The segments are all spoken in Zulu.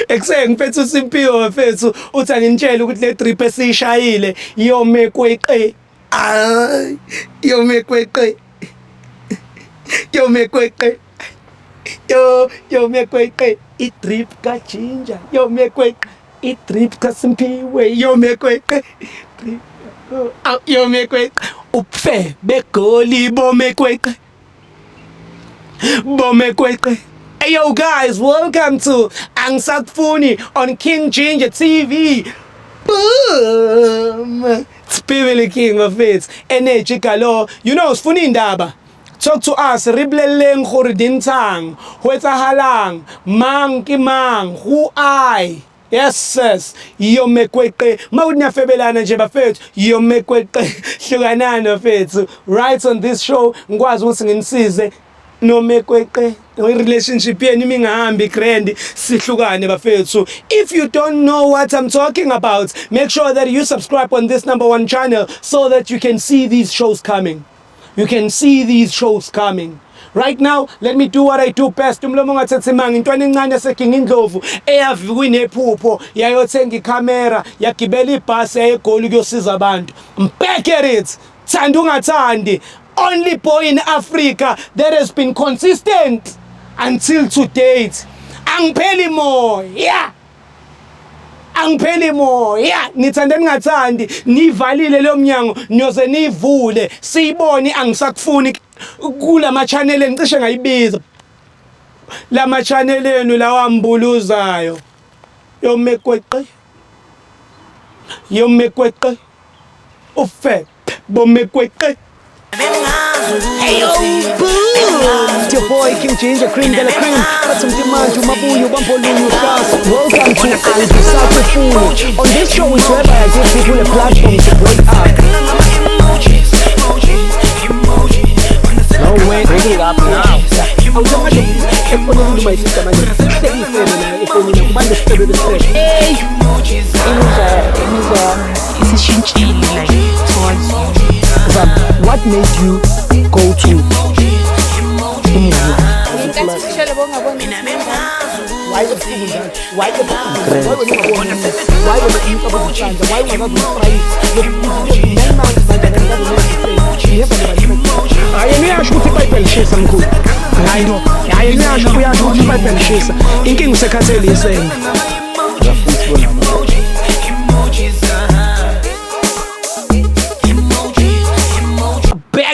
Ekusenge mfethu Simpiwe mfethu uthi angintshela ukuthi le drip esishayile yome kweqe. Ay, yome kweqe. Yome kweqe. Yome kweqe. I drip ka Ginger. Yome kweqe. I drip ka Simpiwe. Yome kweqe. Yome kweqe. Upfe begoli bome kweqe. Bome kweqe. Hey yo guys, welcome to Angisakufuni on King Ginger TV. Boom! It's Pibili King of it. Energy kalo. You know, sifuna indaba. Talk to us. Ribleleng gore dintang. Ho etsahalang. Mang ke mang. Who I. Yes, sis. Yo mekweqe. Mawunya febelana nje bafethu. Yo mekweqe. Hlukanana fethu. Right on this show ngikwazi ukuthi nginisize no mekweqe. Relationship yenu mingahambi grand sihlukane bafethu. If you don't know what I'm talking about, make sure that you subscribe on this #1 channel so that you can see these shows coming. You can see these shows coming. Right now, let me do what I do best. Umlomo ngathathe manga intwana encane yaseKing Indlovu eyavi kunephupho yayothenga iCamera yagibela ibhasi eGoli kuyosiza abantu. I'm back at it. Thanda ungathandi. Only boy in Africa that has been consistent until to date. Angipheli moya. Angipheli moya. Nithanda ningathandi nivalile lo mnyango niyoze nivule siyibone angisakufuni kula ma channel engicishe ngayibiza. La ma channel enu lawambuluzayo. Yomekweqe. Yomekweqe. Ufe bomekweqe. Hey yo, boom! It's your boy King Ginger, cream de la cream. Batumtimaju, mabuyu, bampolunyu, fast. Welcome to Angisakufuni. On this show is where I give people a platform to break up. No way, bring it up now. What made you go to Why the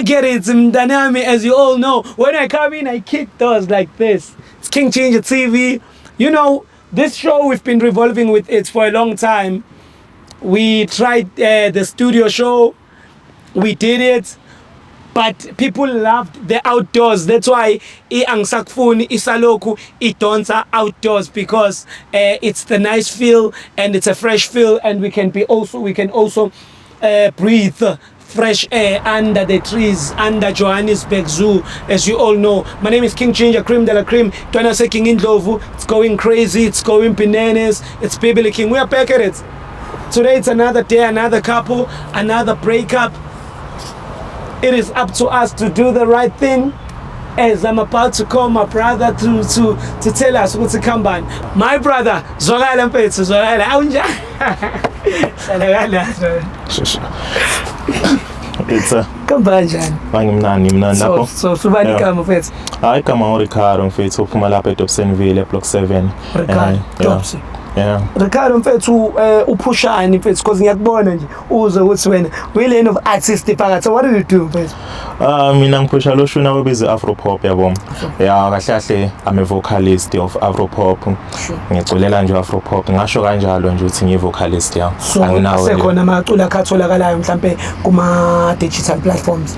get it, Mdanami, as you all know. When I come in, I kick doors like this. It's King Ginger TV. You know, this show, we've been revolving with it for a long time. We tried the studio show. We did it. But people loved the outdoors. That's why Angisakufuni isaloku idonsa outdoors, because it's the nice feel and it's a fresh feel, and we can also breathe fresh air under the trees, under Johannesburg Zoo, as you all know. My name is King Ginger, cream de la cream. Twana se King Indlovu. It's going crazy. It's going bananas. It's Pibili King. We are back at it. Today it's another day, another couple, another breakup. It is up to us to do the right thing. As I'm about to call my brother to tell us what's to come by. My brother, Zogala Mpethu, Zogala. It's Kambanjani. Ngimnandi lapho. So subani kama mfethu. Hayi kama Ricardo mfethu uphuma lapha eDobsonville block 7. Ricardo. Yeah. Ricardo mfethu uphushani mfethu, because ngiyakubona nje uze ukuthi wena we-lane of artist phakathi. So what do you do mfethu? Mina ngiphusha lo shuna webiza Afro Pop yabo. Yeah, kahle kahle I'm a vocalist of Afro Pop. Ngiculela nje Afro Pop. Ngasho kanjalo nje ukuthi ngiyi vocalist ya. Anginawo. Sekhona amacula akatholakalayo mhlambe kuma digital platforms.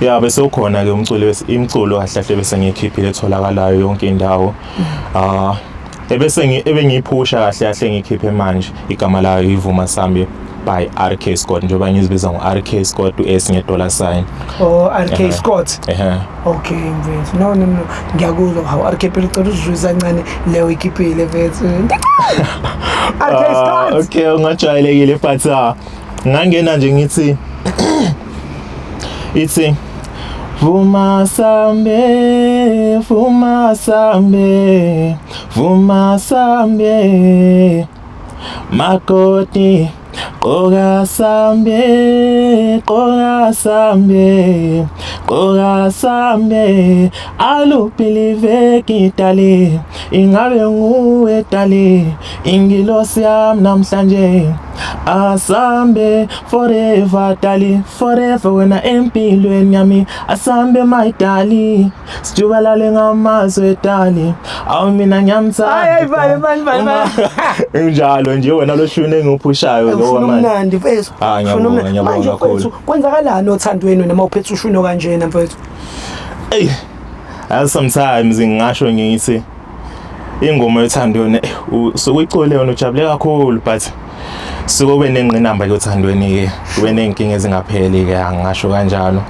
Yeah, bese ukhona ke imculo kahle kahle bese ngikhiphile etholakalayo yonke indawo. Ebe ngiyiphusha kahle kahle ngikhiphe manje igama layo ivuma Sambi by RK Scott, njengoba ngizibiza ngo-RK Scott u-S nge$. Oh, RK Scott. Okay mfethu. No ngiyakuzwa how RK phela ucela uzizwe kancane leyo ikhiphile mfethu. RK Scott. Okay, ungajwayelekile but ngangena nje ngithi ithi Vuma Sambe, vuma sambe makoti qoka sambe alubhilive kitali ingabe nguwe tali ingilosi yami namhlanje asambe forever tali forever wena empilweni yami asambe my tali sijubalale ngamazwe tali awu mina ngiyamthanda njalo nje wena lo shune engiphushayo lo manje mnandi mfethu ngiyabonga kakhulu kwenzakalani othandweni noma uphethe ushuno kanjena mfethu sometimes ngisho ngithi ingoma yothandweni sokuyicole yona ujabule kakhulu but sokube nenqinamba yothandweni ke kube nenkinga ezingapheli ke angisho kanjalo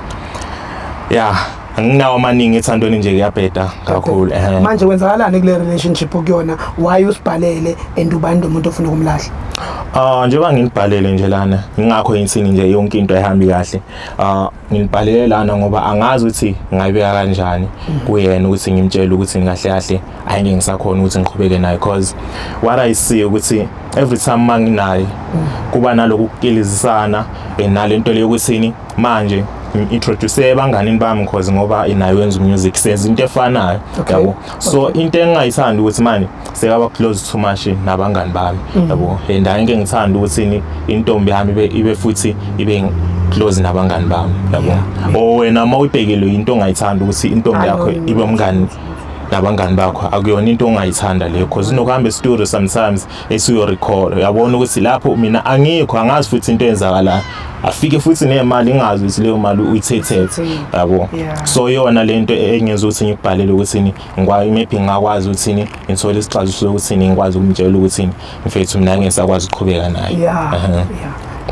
anginawo amaningi ethandweni nje kuyabheda kakhulu manje kwenzakalani kule relationship okuyona why usibhalele and ubani umuntu ofuna ukumlahla njengoba ngilibhalele nje lana ngingakho ngithini nje yonke into ehambi kahle ngilibhalele lana ngoba angazi ukuthi ngayibeka kanjani kuyena ukuthi ngimtshele ukuthi ngahle kahle ayike ngisakhona ukuthi ngiqhubeke naye because what I see ukuthi every time manginaye kuba naloku kukilizisana nalento leyo ukuthi manje introduce abanganini bami because ngoba inayo wenza music senze into efanayo yabo so into engayithanda ukuthi manje sekaba close too much nabangani bami yabo and angeke ngithanda ukuthi intombi yami ibe futhi ibe close nabangani bami yabo wena mawubhekile into ongayithanda ukuthi intombi yakho ibe umngani nabangani bakho akuyona into ongayithanda leyo because unokuhamba e-studio sometimes esiyo record yabona ukuthi lapho mina angikho angazi futhi into eyenzakala afike futhi nemali ingazi ukuthi leyo mali uyithethe yabo so yona lento engenza ukuthi ngibhalele ukuthi ngikwazi maybe ngakwazi ukuthi ngithole isixazululo ukuthi ngikwazi ukumtshela ukuthi mfethu mina ngeke sakwazi ukuqhubeka naye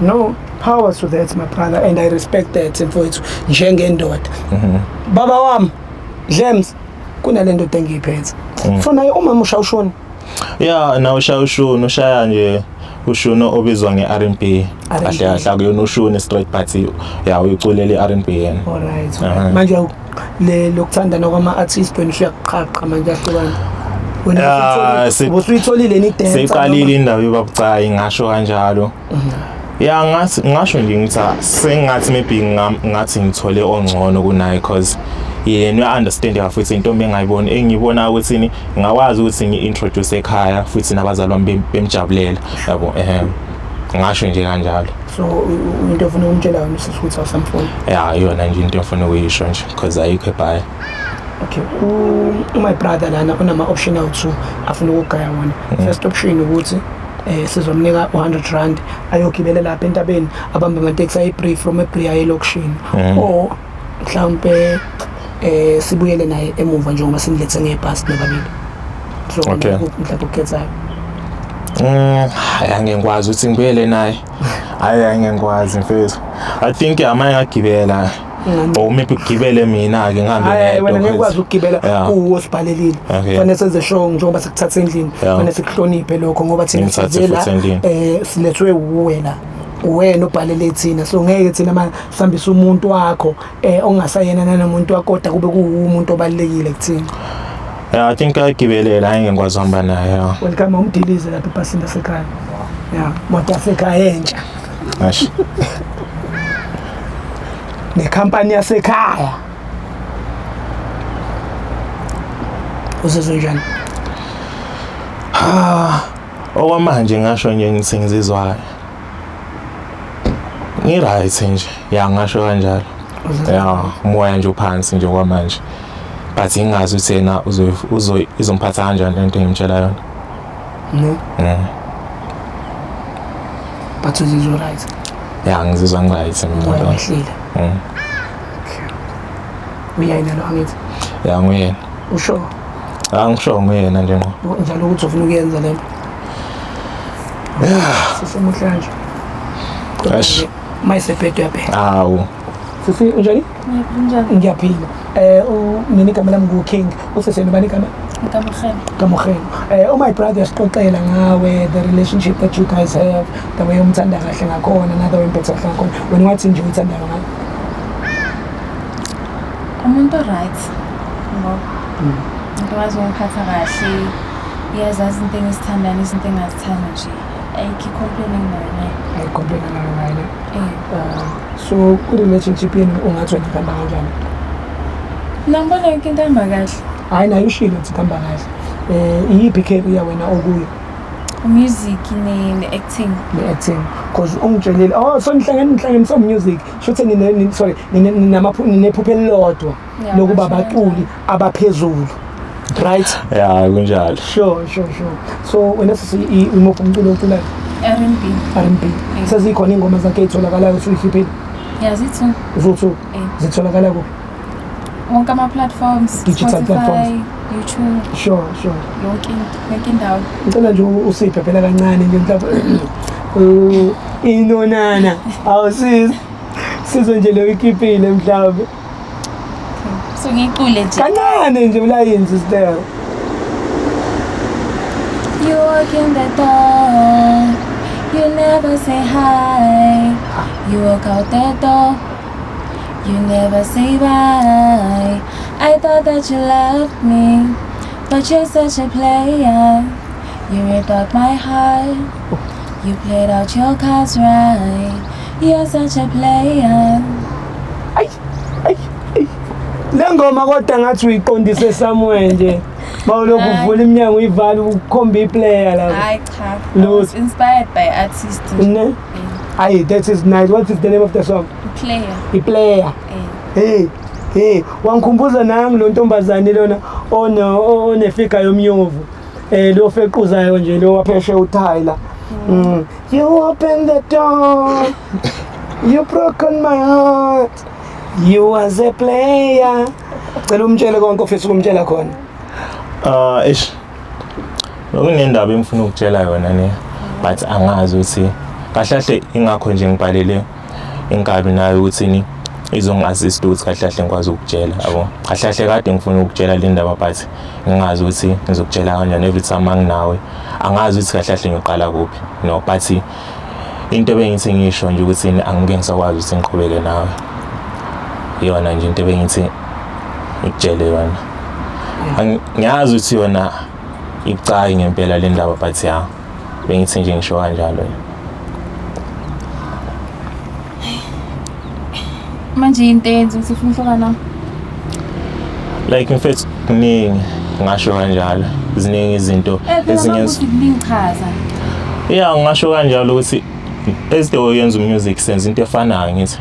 no power to that my brother and I respect that mfethu njengendoda baba wami James kunalento engiyiphethe so naye umama ushawushona na ushawushona ushaya nje ushuno obizwa nge-R&B kahle kahle akuyona ushuno straight party uyiculele i-R&B yena alright manje le lokuthandana kwama-artist wena usuyakuqhaqa manje ahlukana wena usuyitholile ni dance seyiqalile indaba yobabucayi ngasho kanjalo ngasho nje ngithi sengathi maybe ngathi ngithole ongcono kunaye because yena understand futhi intombi engayibona engibona ukuthi ngakwazi ukuthi ngi-introduce ekhaya futhi nabazali bami bemjabulela yabo ngasho nje kanjalo so into ofuna ukumtshela yona ukuthi awusamfuni yona nje into ofuna ukuyisho nje because ayikho ebhayi okay my brother lana unama option awu2 afuna ukugaya wona first option ukuthi sizomnika 100 rand ayogibela lapha entabeni abambe amateksi ayi-brief from eBria elokishini or mhlawumbe sibuyele naye emuva njengoba simlethe ngebhasi nababili so mhlawumbe ukukhethayo angengikwazi ukuthi ngibuyele naye angengikwazi mfethu I think amanye ngagibela or maybe ugibele mina ke ngihambe ngedwa wena ngekwazi ukugibela kuwo sibhalelile fanele senze show njengoba sikuthatha endlini fanele sikuhloniphe lokho ngoba thina sivela silethwe wena obhalele thina so ngeke thina mhlambisa umuntu wakho ongasayena nanomuntu wakho kodwa kube kuwumuntu obalekile kuthina I think agibelela angengikwazi uhamba naye welcome umdilize lapha ebhasini lasekhaya moto yasekhaya entsha ashi nekhampani yasekhaya uzizwe njani okwamanje ngasho nje ngithi ngizizwa right nje ngasho kanjalo umoya nje uphansi nje kwamanje but ingazi ukuthi yena izomphatha kanjani lento engimtshela yona but uzizwa right ngizizwa ngiright umoya wehlile uyayena lo angithi nguyena usho ngisho nguyena nje njalo ukuthi ufuna ukuyenza lento sisemuhle nje mayisephetho yaphela sisi unjani ngiyaphila mina igama lami nguKing useseni bani igama Kamokhelo my brother sixoxela ngawe the relationship that you guys have the way umthanda kahle ngakhona another way impetha kahle ngakhona wena wathi nje uthanda ngayo umuntu right ngo ngikwazi ukuphatha kahle Iyazazi into engisithandana izinto engazithanda nje ayikho-complaining nayo. Ayikho-complaining nayo. So ku-relationship yenu ungathi wena kuhamba kanjani? Nambona yonke into ihamba kahle. Hayi nayo ushilo ukuthi kuhamba kahle. Iyiphi career wena okuyo? Music ne-acting. Ne-acting. Because ungitshelile, so nihlangene so music. Shothi ninephupho elilodwa lokuba abaculi abaphezulu. Right? Yeah, kunjalo. Sure. So wena sisi umuphi umculo oculayo? R&B. Sezikhona ingoma zakhe ezitholakalayo usuyikhiphile? Yeah, zithu. Zithu. Zitholakala kuphi? Wonke ama-platforms, Digital Spotify, platforms. YouTube. Sure. Yonke indawo. Ngicela nje usiphe phela kancane nje mhlawumbe. Inonana. Awusizi. Sizwe nje lo ikhiphile mhlawumbe. So ngicule nje. Kancane nje ulayini sister. You walk in the door, you never say hi. You walk out the door, you never say bye. I thought that you loved me, but you're such a player. You ripped out my heart, you played out your cards right. You're such a player. Ay. Le ngoma kodwa ngathi uyiqondise somewhere nje. Bawulokhu uvula iminyango uyivala ukhomba iplayer la. I was inspired by artists. Ne? Aye, that is nice. What is the name of the song? Player. Hey, wangikhumbuza nami lo ntombazane lona onefika yomnyovu. Lo fequzayo nje lo wapheshe uTyler. You open the door. You broken my heart. You was a player. Cela umtshele konke ofisa ukumtshela khona. Kunendaba engifuna ukutshela yona ne, but angazi ukuthi kahle ingakho nje ngibhalele inkabi nayo ukuthi izongi-assist ukuthi kahle ngikwazi ukutshela yabo. Kahle kade ngifuna ukutshela le ndaba but ngingazi ukuthi ngizokutshela kanjani every time anginawe. Angazi ukuthi kahle ngiqala kuphi. No, but into ebengithi ngisho nje ukuthi angike ngisakwazi ukuthi ngiqhubeke nawe. Iyona nje into ebengithi ngikutshele yona. Ngiyazi ukuthi yona ibucayi ngempela le ndaba but ya bengithi nje ngisho kanjalo. Manje into yenza ukuthi ufuna uhlukana. Like mfethu kuningi ngasho kanjalo. Ziningi izinto ezingenza ngichaza. Yeah, ngasho kanjalo ukuthi as the way yenza music sense into efanayo ngithi.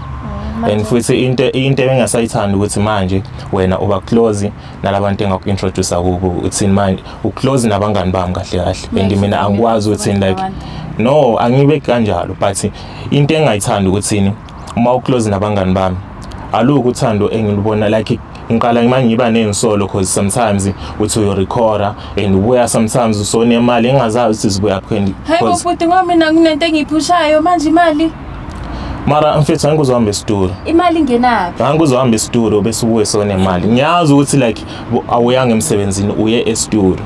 And futhi into engasayithanda ukuthi manje wena uba close nalabantu engaku-introduce kubo uthini manje uclose nabangani bami kahle and mina angikwazi ukuthi like no angibe kanjalo but into engayithanda ukuthi uma uclose nabangani bami aluku uthando engilibona like ngiqala manje ngiba nezinsolo because sometimes uthi uyorecorda and ubuya sometimes usone imali engazazi ukuthi zibuya kuphi. Hayibo futhi ngoba mina kunento engiyiphushayo manje imali. Mara mfethu angikuzohamba esitolo. Imali ingenaphi? Angikuzohamba esitolo bese ubuye sone imali. Ngiyazi ukuthi like awuyanga emsebenzini uye esitolo.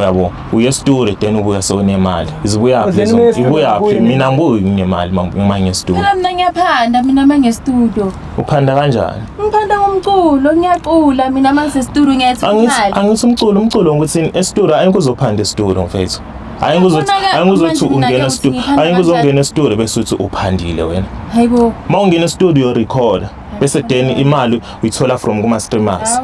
Yabo, uye esitolo then ubuya sone imali. Izibuya phi mina ngibuyi ngemali manje esitolo. Phela mina ngiyaphanda mina manje esitudio. Uphanda kanjani? Ngiphanda ngomculo ngiyaqula mina manje esitudio ngiyathi imali. Angithi umculo ngokuthi esitolo ayikuzophanda esitolo mfethu. Ayinguzothi ungena studio. Ayinguzongena esitudio bese uthi uphandile wena. Hayibo. Mawungena studio record bese then imali uyithola from kuma streamers.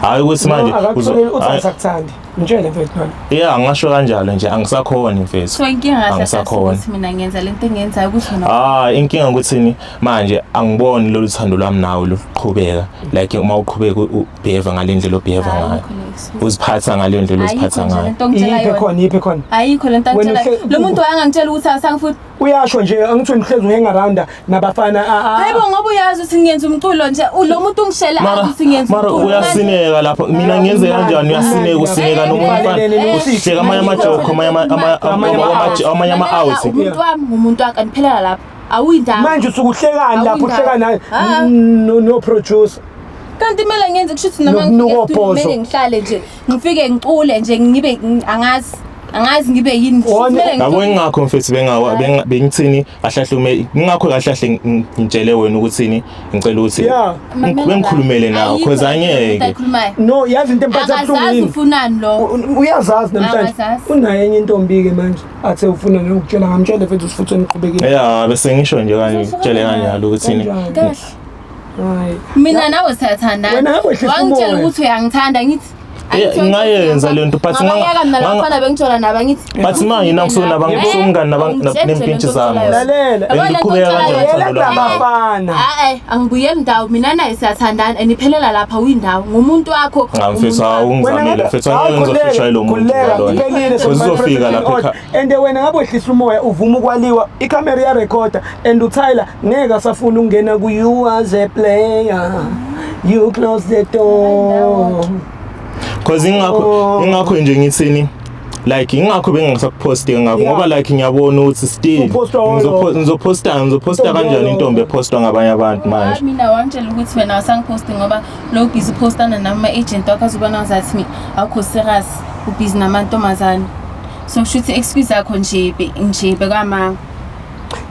Hayi ukuthi manje uzakuthandi. Ngitshele mfethu nona. Yeah, ngisho kanjalo nje angisakhona mfethu. So inkinga ngasakhona mina ngenza lento engenzayo ukuthi wena. Inkinga ukuthi manje angiboni lolu thando lwami nawe luqhubeka like uma uqhubeka ubehave ngalendlela obehave ngayo. Uziphatha ngalendlela uziphatha ngayo. Yiphi khona. Ayikho lento angitshela. Lo muntu wayangangitshela ukuthi asangifuthi. Uyasho nje angithi nihlezi uhang around nabafana. Hayibo ngoba uyazi ukuthi ngiyenza umculo nje lo muntu ungishela ukuthi ngiyenza umculo. Mara uyasineka lapho mina ngiyenze kanjani uyasineka usineka nokuhleka amanye ama-joke amanye ama-out. Umuntu wami ngumuntu wakhe aniphelela lapho awuyindaba. Manje usukuhlekani lapho uhlekana no producer. Kanti kumele ngenze kushuthi noma kumele ngihlale nje ngifike ngicule nje ngibe angazi angazi ngibe yini yabo ingakho mfethu bengithini kahlahle ngingakho kahlahle ngitshele wena ukuthini ngicela ukuthi bengikhulumele nawe because angeke no yazi into empatha akazazi ufunani lo uyazazi namhlanje unayo enye intombi ke manje athe ufuna ukutshela ngamtshela mfethu sifuthi niqhubekile bese ngisho nje kanje ngitshele kanjalo ukuthini kahle hayi mina nawe siyathandana wangitshela ukuthi uyangithanda ngithi ngayenza le nto but ngabafana bengithola naba ngithi but manje nakusona abangumngani nempintshi zami lalela ngiqhubeka kanjani nabafana angibuyeli ndawo mina naye siyathandana aniphelela lapha uyindawo ngumuntu wakho ngamfisa ungizamile mfethu ngizofisha lo muntu uzofika lapha and wena ngabe wehlisa umoya uvuma ukwaliwa icamera ya recorder and uTyler ngeke asafuna ukungena ku you as a player you close the door cause ingakho nje ngithini like ingakho bengisakuposti ngakho ngoba like ngiyabona ukuthi still ngizoposta kanjani intombi epostwa ngabanye abantu manje mina wangitshela ukuthi wena asangiposti ngoba lo busy postana nama agent wakho azobona ngazathi mina akho serious ubusy namantombazane so kushuthi excuse yakho nje bekwamanga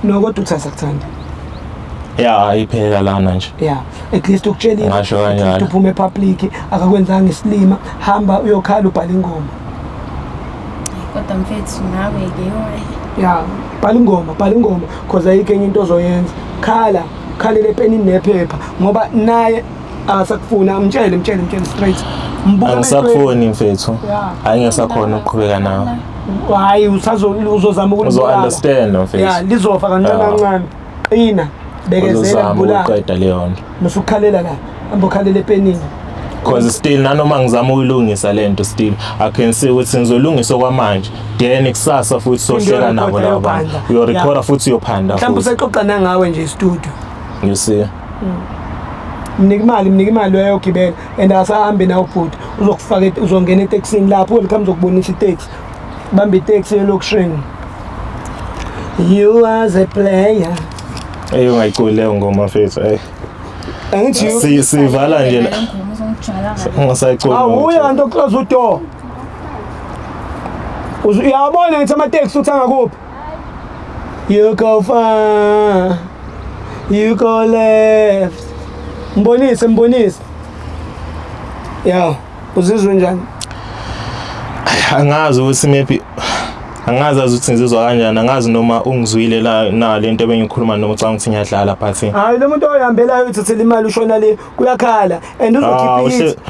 nokodwa uthasakuthanda iphela lana nje at least ukutshelile ukuthi uphume public akakwenzanga isilima hamba uyokhala ubhala ingoma kodwa mfethu nawe ke bhala ingoma because ayikho enye into ozoyenza khalele epenini nephepha ngoba naye asakufuna mtshele straight angisakufuni mfethu ayingesakhona ukuqhubeka nawe hayi uzozama understand mfethu lizofa kancane qina bekezela ngibula uqeda leyo nto musukhalela la ambokhalela epenini because still nanoma ngizama ukuyilungisa lento still I can see ukuthi ngizolungisa kwamanje then kusasa futhi sohleka nabo labantu uyo recorder futhi uyophanda mhlawumbe usexoxana ngawe nje e-studio you see mnika imali uyayogibela and asahambe nawo bhuti uzokufaka uzongena etaxini lapho welcome uzokubonisa itaxi bamba itaxi elokushini you as a player ungayicule ngoma mfethu angithi sivala nje ngisayicula awuya kanti oclose udoor uyabona ngithi ama-taxi uthi angakuphi you go far you go left mbonise uzizwe njani angazi ukuthi maybe angazi ukuthi ngizizwa kanjani angazi noma ungizwile la lento bengikhuluma noma ucanga ukuthi ngiyadlala phathi hayi lo muntu oyihambelayo uthathela imali ushona le kuyakhala and uzokhipha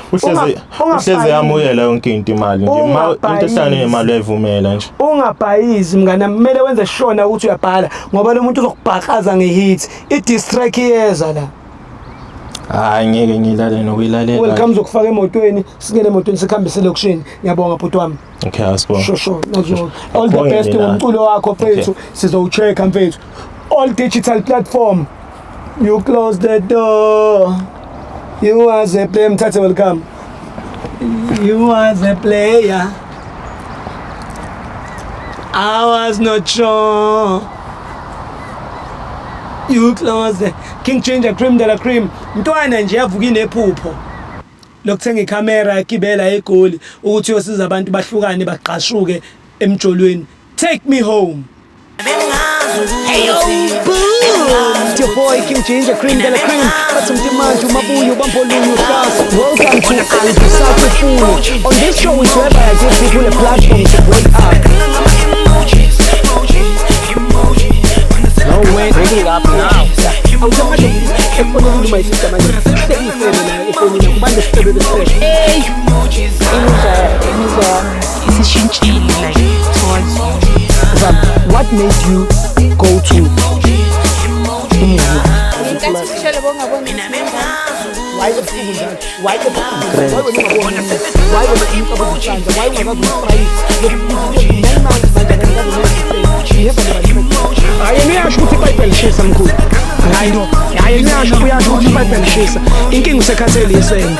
uhleze yamuyela yonke into imali nje into ehlane nemali uyivumela nje ungabhayizi mngana kumele wenze shona ukuthi uyabhala ngoba lo muntu uzokubhakaza ngehit i-distrack iyeza la ngeke ngilale nokuyilalela welcome zokufaka emotweni singene emotweni sikhambise lokushini ngiyabonga bhuti wami okay asibonga sure all the best ngomculo wakho mfethu sizowuchecka mfethu all digital platform you close the door you as a player mthathe welcome you as a player I was not sure you close the King Ginger Cream de la Cream mntwana nje yavuka inephupho lokuthenga icamera yakibela egoli ukuthi uyosiza abantu bahlukane baqashuke emjolweni take me home hey yo boom your boy King Ginger Cream de la Cream bathi manje umabuyo bambolungu class welcome to Alifisafuni on this show is where I give people a platform to break up no way bring it up now automatically efonini my sister manje efonini kubande sicelo lesisho hey isishintshile like towards what made you go to ayiniyasho ukuthi iBhayibheli lishisa mkhulu hayi no ayiniyasho uyasho ukuthi iBhayibheli lishisa inkinga usekhathele yesenge